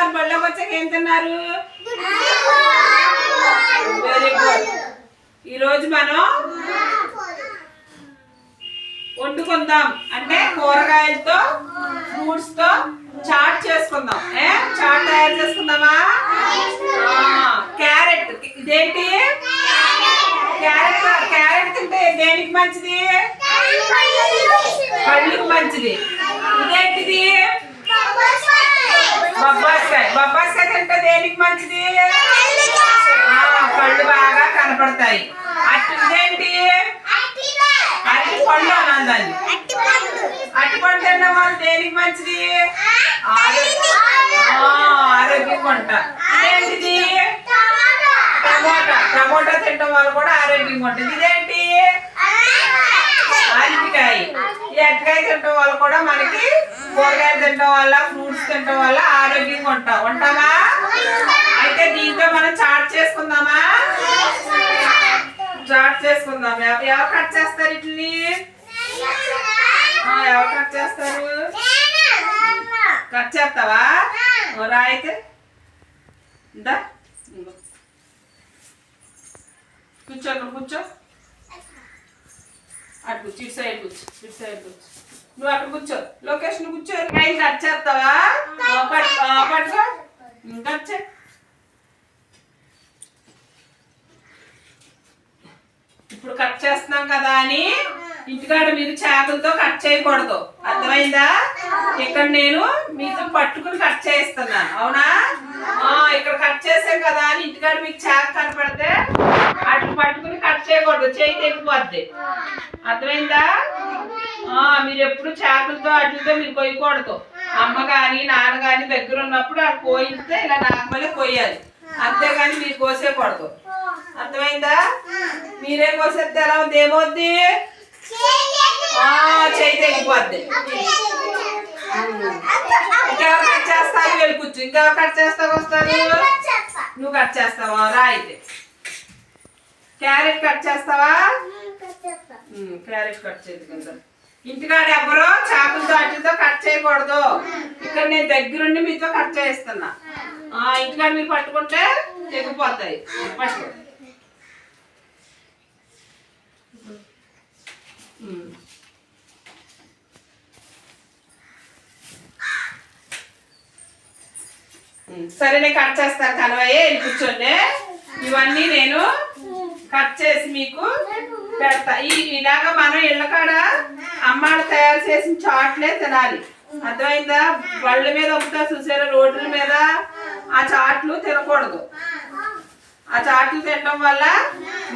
తిన్నారు? బళ్ళకి వచ్చాక ఏం తిన్నారు? Very good. ఈరోజు మనం వండుకుందాం అంటే కూరగాయలతో ఫ్రూట్స్ తో చాట్ చేసుకుందాం. చాట్ తయారు చేసుకుందామా? క్యారెట్. ఇదేంటి? క్యారెట్ తింటే దేనికి మంచిది? కళ్ళుకి మంచిది. ఇదేంటిది? బొబ్బాస్కాయ తింటే దేనికి మంచిది? కళ్ళు బాగా కనపడతాయి. ఇదేంటి? అరటి పండు అనందాన్ని. అరటిపండు తినడం వల్ల దేనికి మంచిది? ఆరోగ్యంగా ఉంటా. ఇదేంటిది? టమోటా తినడం వల్ల కూడా ఆరోగ్యంగా ఉంటుంది. ఇదేంటి? అరటికాయ. ఈ అరటికాయ తినడం వల్ల కూడా మనకి కూరగాయలు తినడం వల్ల ఫ్రూట్స్ తినడం వల్ల ఆరోగ్యంగా ఉంటామా? అయితే దీంతో మనం చాట్ చేసుకుందామా? చాట్ చేసుకుందాం. ఎవరు కట్ చేస్తారు ఇడ్లీ? ఎవరు కట్ చేస్తారు? కట్ చేస్తావా? రా అయితే కూర్చో. అక్కడ కూర్చో. అటు కూర్చో. ఇటు సైడ్ కూర్చో. నువ్వు అక్కడ కూర్చో. లొకేషన్ కూర్చో. కట్ చేస్తావా? పట్టుకో. కట్ చే. ఇప్పుడు కట్ చేస్తున్నాం కదా అని ఇంటికాడ మీరు చేతులతో కట్ చేయకూడదు. అర్థమైందా? ఇక్కడ నేను మీతో పట్టుకుని కట్ చేయిస్తున్నాను. అవునా? ఇక్కడ కట్ చేసాం కదా అని ఇంటికాడ మీకు చేత కనపడితే అటు పట్టుకుని కట్ చేయకూడదు. చేయి తెగిపోద్ది. అర్థమైందా? మీరు ఎప్పుడు చేతులతో అట్లతో మీరు కొయ్యకూడదు. అమ్మ కానీ నాన్న కానీ దగ్గర ఉన్నప్పుడు అటు కోయిస్తే ఇలా నార్మల్గా కొయ్యాలి. అంతేగాని మీరు కోసేయకూడదు. అర్థమైందా? మీరే కోసేస్తే ఎలా ఉంది? ఏమవుద్ది? చేయి తెగిపోద్ది. ఇంకెవరు కట్ చేస్తారు? వెళ్ళి కూర్చో. ఇంకెవరు కట్ చేస్తావు? వస్తారు. నువ్వు కట్ చేస్తావా? రా అయితే. క్యారెట్ కట్ చేస్తావా? క్యారెట్ కట్ చేయదు కదా. ఇంటికాడ ఎవరో చాకులతో అట్లతో కట్ చేయకూడదు. ఇక్కడ నేను దగ్గరుండి మీతో కట్ చేయిస్తున్నా. ఇంటికాడ మీరు పట్టుకుంటే తెగిపోతాయి. పట్టుకో. సరే నేను కట్ చేస్తాను. కనవయ్యే వెళ్ళి కూర్చోండి. ఇవన్నీ నేను కట్ చేసి మీకు పెడతా. ఇలాగా మనం ఇళ్ళకాడ అమ్మాళ్ళు తయారు చేసిన చాట్లే తినాలి. అర్థమైందా? బళ్ళ మీద అమ్ముతా చూసారా? రోడ్ల మీద ఆ చాట్లు తినకూడదు. ఆ చాట్లు తినడం వల్ల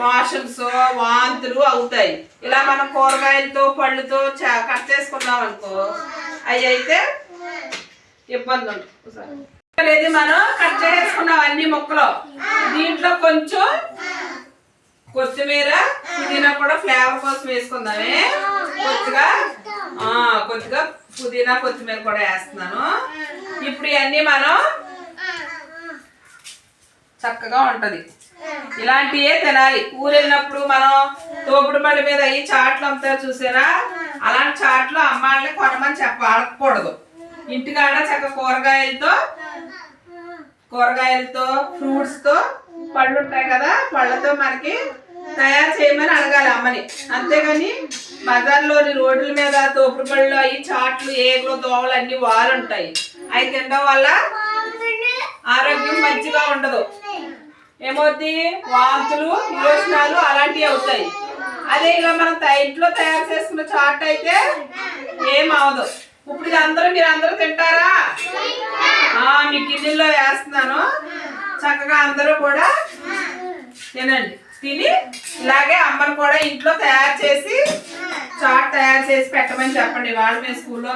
మోషన్స్ వాంతులు అవుతాయి. ఇలా మనం కూరగాయలతో పళ్ళుతో కట్ చేసుకున్నాం అనుకో అవి అయితే ఇబ్బంది ఉంటుంది. మనం కట్ చేసుకున్నాం అన్ని ముక్కలు. దీంట్లో కొంచెం కొత్తిమీర పుదీనా కూడా ఫ్లేవర్ కోసం వేసుకుందామే. కొద్దిగా పుదీనా కొత్తిమీర కూడా వేస్తున్నాను. ఇప్పుడు ఇవన్నీ మనం చక్కగా ఉంటది. ఇలాంటివే తినాలి. ఊరు వెళ్ళినప్పుడు మనం తోపుడు బండి మీద అయ్యి చాట్లు అమ్ముతారు చూసారా? అలాంటి చాట్లు అమ్మాళ్ళని కొనమని అడగకూడదు. ఇంటికాడ చక్కగా కూరగాయలతో ఫ్రూట్స్ తో పళ్ళు ఉంటాయి కదా, పళ్ళతో మనకి తయారు చేయమని అడగాలి అమ్మని. అంతేగాని బజార్లోని రోడ్ల మీద తోపుడు పళ్ళు అవి చాట్లు ఏగులు దోవలు అన్ని వాలుంటాయి. అవి తినడం వల్ల ఆరోగ్యం మంచిగా ఉండదు. ఏమవుద్ది? వాంతులు విరోచనాలు అలాంటివి అవుతాయి. అదే ఇలా మనం ఇంట్లో తయారు చేసుకున్న చాట్ అయితే ఏం అవదు. ఇప్పుడు మీరు అందరూ తింటారా? మీ గిన్నెల్లో వేస్తున్నాను. చక్కగా అందరూ కూడా తినండి. తిని ఇలాగే అమ్మని కూడా ఇంట్లో చాట్ తయారు చేసి పెట్టమని చెప్పండి. వాళ్ళు మేము స్కూల్లో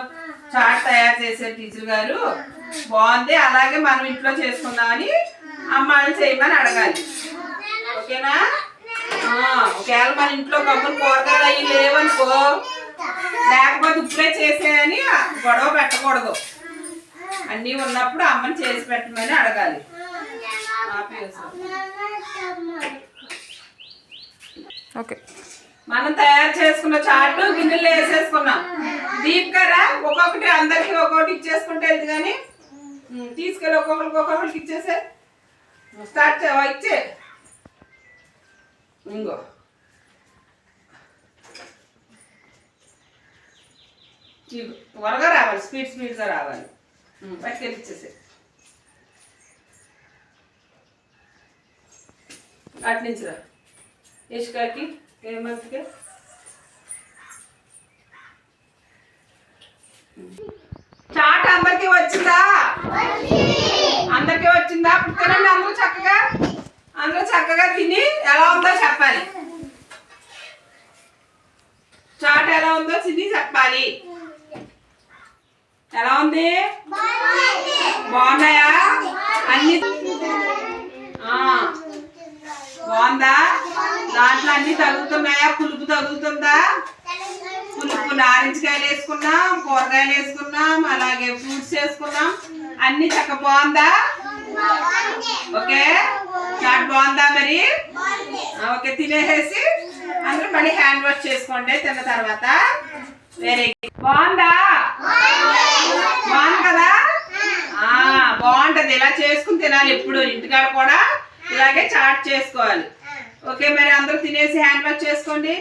చాట్ తయారు చేసే టీచర్ గారు బాగుంది, అలాగే మనం ఇంట్లో చేసుకుందామని అమ్మాయిని చేయమని అడగాలి. ఓకేనా? ఒకవేళ మన ఇంట్లో గమ్మున కూరగాయలు అవి లేవనుకో, లేకపోతే ఇప్పుడే చేసేయని గొడవ పెట్టకూడదు. అన్నీ ఉన్నప్పుడు అమ్మని చేసి పెట్టమని అడగాలి. ఓకే, మనం తయారు చేసుకున్న చాటు గిన్నెలు వేసేసుకున్నాం. దీపికరా ఒక్కొక్కటి అందరికి ఒక్కొక్కటి ఇచ్చేసుకుంటే వెళ్తుంది. కానీ తీసుకెళ్ళి ఒక్కొక్కరికి ఇచ్చేసే. స్టార్ట్ ఇచ్చే. ఇంకో త్వరగా రావాలి, స్పీడ్గా రావాలి. పట్టుకెళ్ళి ఇచ్చేసే. అటు నుంచి రా ఇష్కాకి ఏమంటే చాట్ అందరికి వచ్చిందా? అందరికి వచ్చిందా? పుట్టనండి అందరూ చక్కగా తిని ఎలా ఉందో చెప్పాలి. చాట్ ఎలా ఉందో తిని చెప్పాలి. ఎలా ఉంది? బాగున్నాయా అన్ని? బాగుందా? దాంట్లో అన్ని తగులుతున్నాయా? పులుపు తగులుతుందా? పులుపు నారింజకాయలు వేసుకున్నాం, కూరగాయలు వేసుకున్నాం, అలాగే ఫ్రూట్స్ వేసుకున్నాం. అన్ని చక్క బాగుందా? ఓకే, చాట్ బాగుందా మరి? ఓకే, తినేసేసి అందరూ మళ్ళీ హ్యాండ్ వాష్ చేసుకోండి తిన్న తర్వాత. వెరీ బాగుందా? బాగుంది కదా? బాగుంటది. ఇలా చేసుకుని తినాలి ఎప్పుడు. ఇంటికాడ కూడా ఇలాగే చాట్ చేసుకోవాలి. ఓకే, మరి అందరూ తినేసి హ్యాండ్ వాష్ చేసుకోండి.